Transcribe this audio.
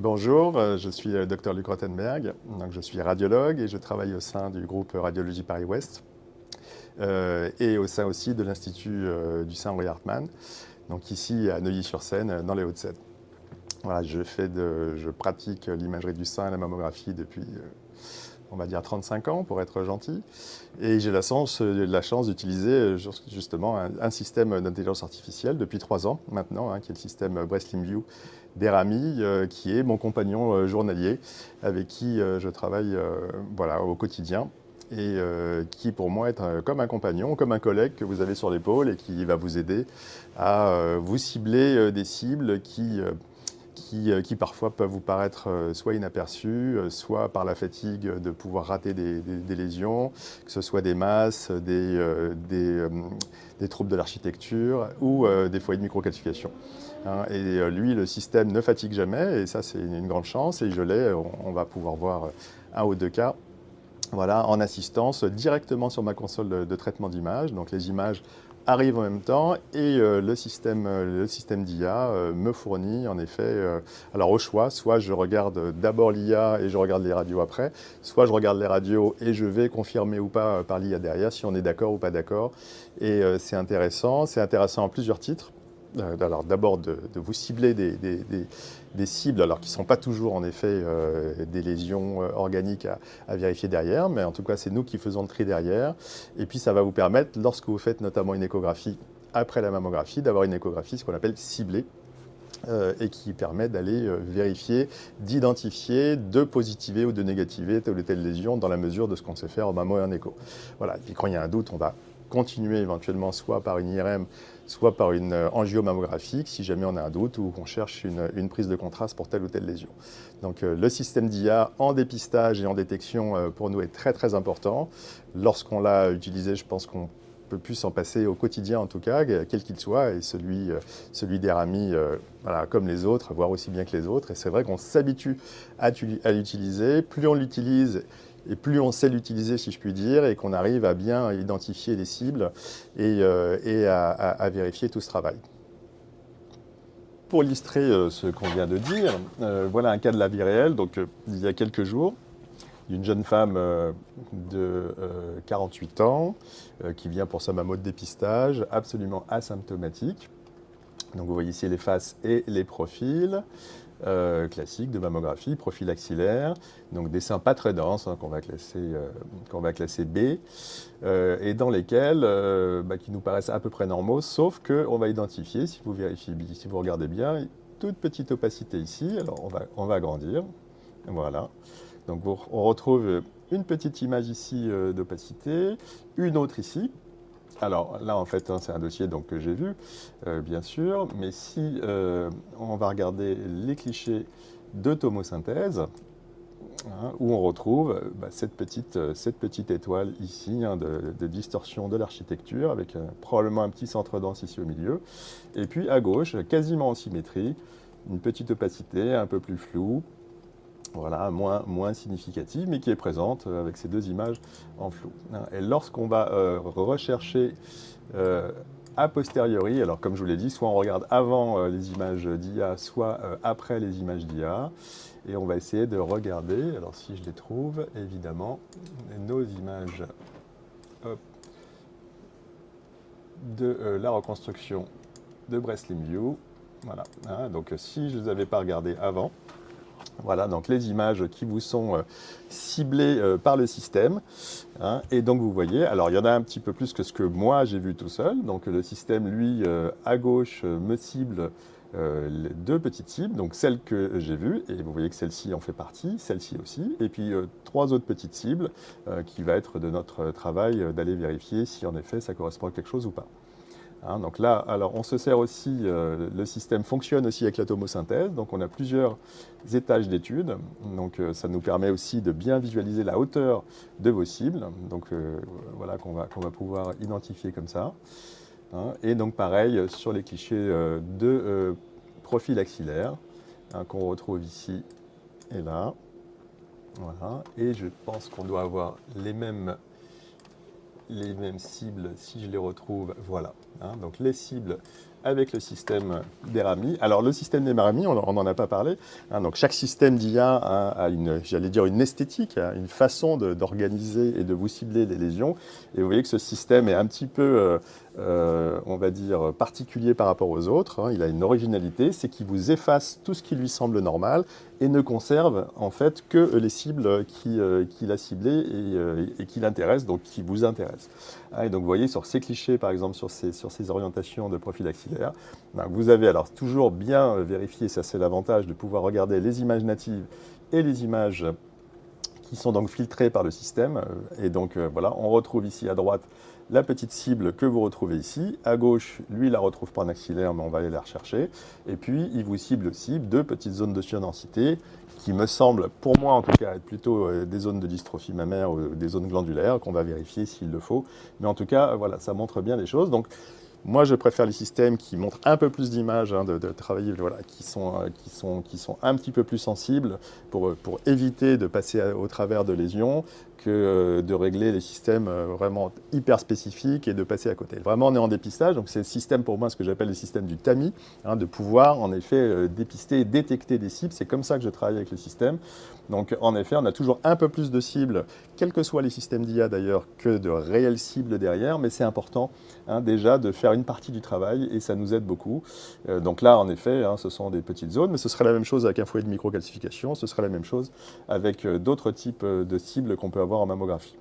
Bonjour, je suis Dr Luc Rothenberg, donc je suis radiologue et je travaille au sein du groupe Radiologie Paris-Ouest et au sein aussi de l'Institut du Saint-Henri Hartmann, donc ici à Neuilly-sur-Seine, dans les Hauts-de-Seine. Voilà, je pratique l'imagerie du sein et la mammographie depuis, on va dire, 35 ans, pour être gentil. Et j'ai la chance d'utiliser justement un système d'intelligence artificielle depuis 3 ans maintenant, qui est le système BreastLimbView d'Erami, qui est mon compagnon journalier, avec qui je travaille voilà, au quotidien. Et qui pour moi est comme un compagnon, comme un collègue que vous avez sur l'épaule et qui va vous aider à vous cibler des cibles qui parfois peuvent vous paraître soit inaperçues, soit par la fatigue de pouvoir rater des lésions, que ce soit des masses, des troubles de l'architecture ou des foyers de microcalcification. Et lui, le système ne fatigue jamais, et ça c'est une grande chance, et je l'ai, on va pouvoir voir un ou deux cas. Voilà, en assistance directement sur ma console de traitement d'images. Donc les images arrivent en même temps et le système d'IA me fournit en effet, alors au choix, soit je regarde d'abord l'IA et je regarde les radios après, soit je regarde les radios et je vais confirmer ou pas par l'IA derrière si on est d'accord ou pas d'accord. Et c'est intéressant en plusieurs titres. Alors d'abord de vous cibler des cibles, alors qui ne sont pas toujours en effet des lésions organiques à vérifier derrière, mais en tout cas c'est nous qui faisons le tri derrière. Et puis ça va vous permettre, lorsque vous faites notamment une échographie après la mammographie, d'avoir une échographie, ce qu'on appelle ciblée, et qui permet d'aller vérifier, d'identifier, de positiver ou de négativer telle ou telle lésion dans la mesure de ce qu'on sait faire en mammo et en écho. Voilà, et puis quand il y a un doute, on va continuer éventuellement soit par une IRM, soit par une angiomammographique, si jamais on a un doute ou qu'on cherche une prise de contraste pour telle ou telle lésion. Donc le système d'IA en dépistage et en détection pour nous est très très important. Lorsqu'on l'a utilisé, je pense qu'on peut plus s'en passer au quotidien en tout cas, quel qu'il soit, et celui d'Erami, voilà, comme les autres, voire aussi bien que les autres. Et c'est vrai qu'on s'habitue à l'utiliser, plus on l'utilise, et plus on sait l'utiliser, si je puis dire, et qu'on arrive à bien identifier les cibles et à vérifier tout ce travail. Pour illustrer ce qu'on vient de dire, voilà un cas de la vie réelle, donc il y a quelques jours, d'une jeune femme de 48 ans qui vient pour sa mammo de dépistage, absolument asymptomatique. Donc vous voyez ici les faces et les profils. Classique de mammographie, profil axillaire, donc des seins pas très denses qu'on va classer B, et dans lesquels qui nous paraissent à peu près normaux, sauf qu'on va identifier, si vous vérifiez, si vous regardez bien, une toute petite opacité ici. Alors on va agrandir, voilà. Donc on retrouve une petite image ici d'opacité, une autre ici. Alors là, en fait, c'est un dossier donc, que j'ai vu, bien sûr, mais si on va regarder les clichés de tomosynthèse, où on retrouve cette petite étoile ici de distorsion de l'architecture, avec probablement un petit centre dense ici au milieu, et puis à gauche, quasiment en symétrie, une petite opacité un peu plus floue, voilà, moins significative, mais qui est présente avec ces deux images en flou. Et lorsqu'on va rechercher a posteriori, alors comme je vous l'ai dit, soit on regarde avant les images d'IA, soit après les images d'IA, et on va essayer de regarder, alors si je les trouve, évidemment, nos images de la reconstruction de BreastLimbView. Voilà, donc si je ne les avais pas regardées avant, voilà, donc les images qui vous sont ciblées par le système. Et donc vous voyez, alors il y en a un petit peu plus que ce que moi j'ai vu tout seul. Donc le système, lui, à gauche, me cible les deux petites cibles, donc celle que j'ai vue, et vous voyez que celle-ci en fait partie, celle-ci aussi, et puis 3 autres petites cibles qui va être de notre travail d'aller vérifier si en effet ça correspond à quelque chose ou pas. Donc là, alors on se sert aussi, le système fonctionne aussi avec la tomosynthèse, donc on a plusieurs étages d'études, donc ça nous permet aussi de bien visualiser la hauteur de vos cibles, donc voilà qu'on va pouvoir identifier comme ça. Et donc pareil sur les clichés de profil axillaire, qu'on retrouve ici et là. Voilà, et je pense qu'on doit avoir les mêmes cibles si je les retrouve, voilà. Donc les cibles avec le système d'Erami. Alors le système d'Erami, on n'en a pas parlé, hein, donc chaque système d'IA a une, j'allais dire une esthétique, hein, une façon d'organiser et de vous cibler les lésions. Et vous voyez que ce système est un petit peu, on va dire, particulier par rapport aux autres, hein. Il a une originalité, c'est qu'il vous efface tout ce qui lui semble normal et ne conserve en fait que les cibles qu'il a ciblées et qui l'intéressent, donc qui vous intéressent. Et donc vous voyez sur ces clichés, par exemple sur ces orientations de profil axillaire, donc vous avez alors toujours bien vérifié, ça c'est l'avantage de pouvoir regarder les images natives et les images qui sont donc filtrées par le système. Et donc voilà, on retrouve ici à droite la petite cible que vous retrouvez ici. À gauche, lui, il la retrouve pas en axillaire, mais on va aller la rechercher. Et puis, il vous cible aussi deux petites zones de surdensité qui me semblent, pour moi en tout cas, être plutôt des zones de dystrophie mammaire ou des zones glandulaires qu'on va vérifier s'il le faut. Mais en tout cas, voilà, ça montre bien les choses. Donc, moi, je préfère les systèmes qui montrent un peu plus d'images, hein, de travailler, voilà, qui sont un petit peu plus sensibles pour éviter de passer au travers de lésions que de régler les systèmes vraiment hyper spécifiques et de passer à côté. Vraiment, on est en dépistage, donc c'est le système pour moi, ce que j'appelle le système du tamis, hein, de pouvoir en effet dépister et détecter des cibles. C'est comme ça que je travaille avec le système. Donc en effet, on a toujours un peu plus de cibles, quels que soient les systèmes d'IA d'ailleurs, que de réelles cibles derrière, mais c'est important, hein, déjà de faire une partie du travail et ça nous aide beaucoup. Donc là, en effet, hein, ce sont des petites zones, mais ce serait la même chose avec un foyer de microcalcification, ce serait la même chose avec d'autres types de cibles qu'on peut avoir en mammographie.